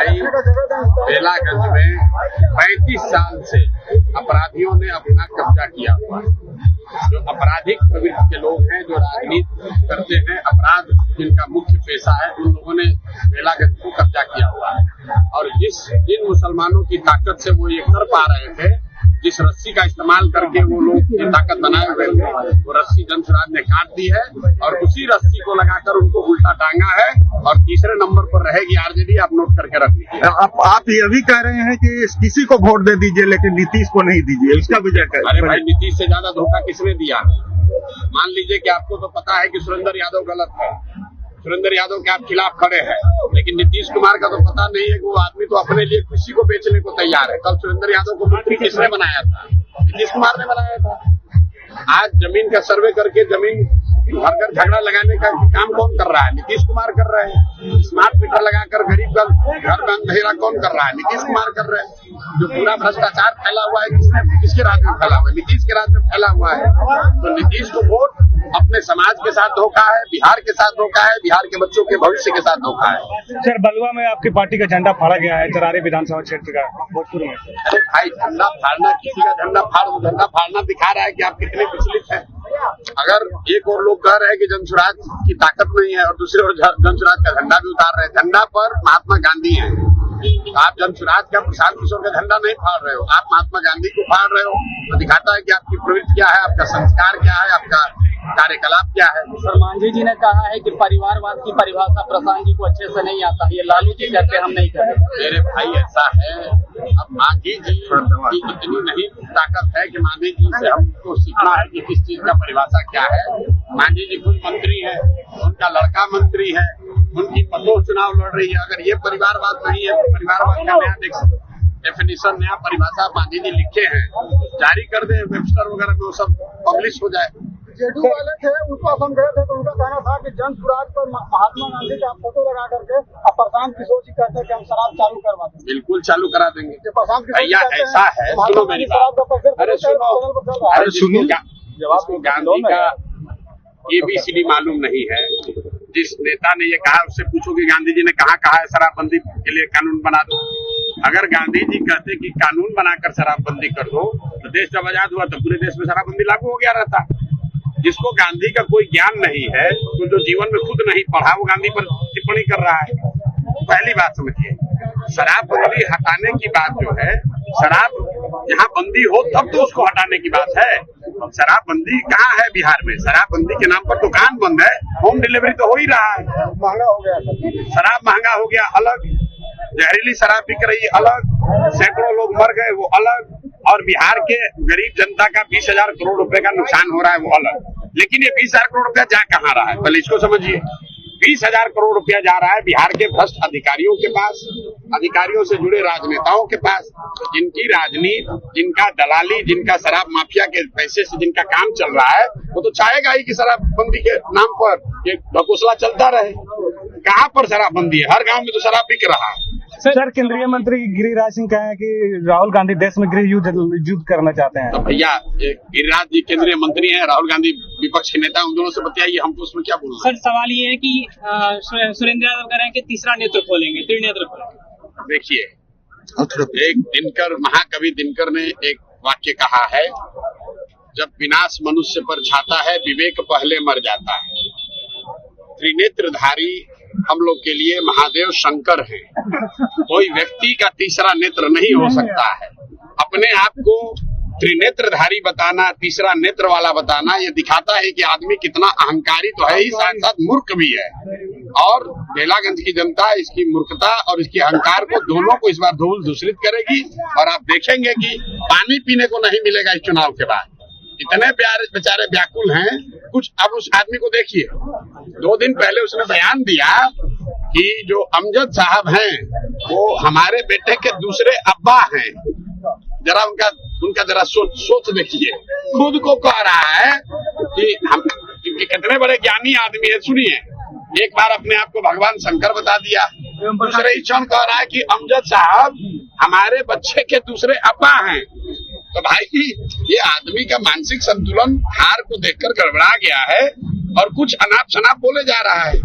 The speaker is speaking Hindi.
भाई, बेलागंज में 35 साल से अपराधियों ने अपना कब्जा किया हुआ है। जो आपराधिक प्रवृत्ति के लोग हैं, जो राजनीति करते हैं, अपराध जिनका मुख्य पेशा है, उन लोगों ने बेलागंज को कब्जा किया हुआ है। और जिन मुसलमानों की ताकत से वो ये कर पा रहे थे, जिस रस्सी का इस्तेमाल करके वो लोग ये ताकत बनाए हुए थे, वो रस्सी जनसुराज ने काट दी है और उसी रस्सी को लगाकर उनको उल्टा टांगा है। और तीसरे नंबर पर रहेगी आरजेडी, आप नोट करके रख लीजिए। आप ये भी कह रहे हैं कि किसी को वोट दे दीजिए लेकिन नीतीश को नहीं दीजिए, इसका वजह क्या? अरे भाई, नीतीश से ज्यादा धोखा किसने दिया? मान लीजिए कि आपको तो पता है कि सुरेंद्र यादव गलत है, सुरेंद्र यादव के आप खिलाफ खड़े हैं, लेकिन नीतीश कुमार का तो पता नहीं है कि वो आदमी तो अपने लिए खुशी को बेचने को तैयार है। कल सुरेंद्र यादव को मंत्री किसने बनाया था? नीतीश कुमार ने बनाया था। आज जमीन का सर्वे करके जमीन घर घर झगड़ा लगाने का काम कौन कर रहा है? नीतीश कुमार कर रहे हैं। स्मार्ट मीटर लगाकर गरीब का घर में अंधेरा कौन कर रहा है? नीतीश कुमार कर रहे हैं। जो पूरा भ्रष्टाचार फैला हुआ है, किसके राज में फैला हुआ है? नीतीश के राज में फैला हुआ है। तो नीतीश को वोट अपने समाज के साथ धोखा है, बिहार के साथ धोखा है, बिहार के बच्चों के भविष्य के साथ धोखा है। सर, बलुआ में आपकी पार्टी का झंडा फाड़ा गया है, चरारी विधानसभा क्षेत्र का, भोजपुर में। अरे भाई, झंडा फाड़ना, किसी का झंडा फाड़ना दिखा रहा है कि आप कितने विचलित हैं। अगर एक और लोग कह रहे हैं कि जनसुराज की ताकत नहीं है और दूसरे ओर जनसुराज का झंडा भी उतार रहे हैं। झंडा पर महात्मा गांधी है। आप जनसुराज का, प्रशांत किशोर का झंडा नहीं फाड़ रहे हो, आप महात्मा गांधी को फाड़ रहे हो। तो दिखाता है कि आपकी प्रवृत्ति क्या है, आपका संस्कार क्या है, आपका कार्यकलाप क्या है। सर, मांझी जी ने कहा है कि परिवारवाद की परिभाषा प्रशांत जी को अच्छे से नहीं आता, ये लालू जी करते, हम नहीं करते। मेरे भाई, ऐसा है, अब मांझी जी की इतनी नहीं ताकत है कि मांझी जी से हमको सीखना है कि किस चीज का परिभाषा क्या है। मांझी जी खुद मंत्री है, उनका लड़का मंत्री है, उनकी पतोह चुनाव लड़ रही है। अगर ये परिवारवाद नहीं है, परिवारवाद का नया डेफिनेशन, नया परिभाषा मांझी जी लिखे हैं, जारी कर दे वेबस्टर वगैरह में, वो सब पब्लिश हो जाए। जेडीयू वाले थे, उनको हम गए थे तो उनका कहना था कि जनसुराज पर महात्मा गांधी का फोटो लगा करके अब प्रशांत किशोर जी कहते हैं कि हम शराब चालू करवा देंगे। बिल्कुल चालू करा देंगे भैया, ऐसा है। सुनो मेरी बात, अरे सुनो, जवाब गांधी का ABCD मालूम नहीं है। जिस नेता ने ये कहा उससे पूछो कि गांधी जी ने कहाँ कहा है शराबबंदी के लिए कानून बना दो। अगर गांधी जी कहते कि कानून बनाकर शराबबंदी कर दो, तो देश जब आजाद हुआ तो पूरे देश में शराबबंदी लागू हो गया रहता। जिसको गांधी का कोई ज्ञान नहीं है, तो जो जीवन में खुद नहीं पढ़ा, वो गांधी पर टिप्पणी कर रहा है। पहली बात समझिए, शराबबंदी हटाने की बात जो है, शराब जहाँ बंदी हो तब तो उसको हटाने की बात है। शराबबंदी कहाँ है बिहार में? शराबबंदी के नाम पर दुकान बंद है, होम डिलीवरी तो हो ही रहा है। महंगा हो गया, शराब महंगा हो गया अलग, जहरीली शराब बिक रही अलग, सैकड़ों लोग मर गए वो अलग, और बिहार के गरीब जनता का 20,000 करोड़ रुपए का नुकसान हो रहा है वो अलग। लेकिन ये 20,000 करोड़ रुपया जा कहाँ रहा है, पहले इसको समझिए। 20,000 करोड़ रुपया जा रहा है बिहार के भ्रष्ट अधिकारियों के पास, अधिकारियों से जुड़े राजनेताओं के पास, जिनकी राजनीति, जिनका दलाली, जिनका शराब माफिया के पैसे से जिनका काम चल रहा है, वो तो चाहेगा ही कि शराबबंदी के नाम पर ये ढकोसला चलता रहे। कहाँ पर शराबबंदी है? हर गांव में तो शराब बिक रहा है। सर, केंद्रीय मंत्री गिरिराज सिंह कहे हैं कि राहुल गांधी देश में गृह युद्ध करना चाहते हैं। तो भैया, गिरिराज जी केंद्रीय मंत्री हैं, राहुल गांधी विपक्ष के नेता, उन दोनों से बताइए, हमको उसमें क्या बोलना। सर, सवाल ये है कि सुरेंद्र यादव कह रहे हैं कि तीसरा नेत्र खोलेंगे, त्रिनेत्र खोलेंगे। देखिए, एक दिनकर, महाकवि दिनकर ने एक वाक्य कहा है, जब विनाश मनुष्य पर छाता है, विवेक पहले मर जाता है। त्रिनेत्रधारी हम लोग के लिए महादेव शंकर हैं। कोई व्यक्ति का तीसरा नेत्र नहीं हो सकता है। अपने आप को त्रिनेत्रधारी बताना, तीसरा नेत्र वाला बताना, ये दिखाता है कि आदमी कितना अहंकारी तो है ही, साथ साथ मूर्ख भी है। और बेलागंज की जनता इसकी मूर्खता और इसके अहंकार को, दोनों को इस बार धूल दूषित करेगी। और आप देखेंगे कि पानी पीने को नहीं मिलेगा इस चुनाव के बाद। इतने प्यारे बेचारे व्याकुल हैं कुछ। अब उस आदमी को देखिए, 2 दिन पहले उसने बयान दिया कि जो अमजद साहब हैं वो हमारे बेटे के दूसरे अब्बा हैं। जरा उनका जरा सोच देखिए। खुद को कह रहा है कि हम कितने बड़े ज्ञानी आदमी है। सुनिए, एक बार अपने आप को भगवान शंकर बता दिया, दूसरे क्षण कह रहा है कि अमजद साहब हमारे बच्चे के दूसरे अब्बा हैं। तो भाई, ये आदमी का मानसिक संतुलन हार को देखकर गड़बड़ा गया है और कुछ अनाप शनाप बोले जा रहा है।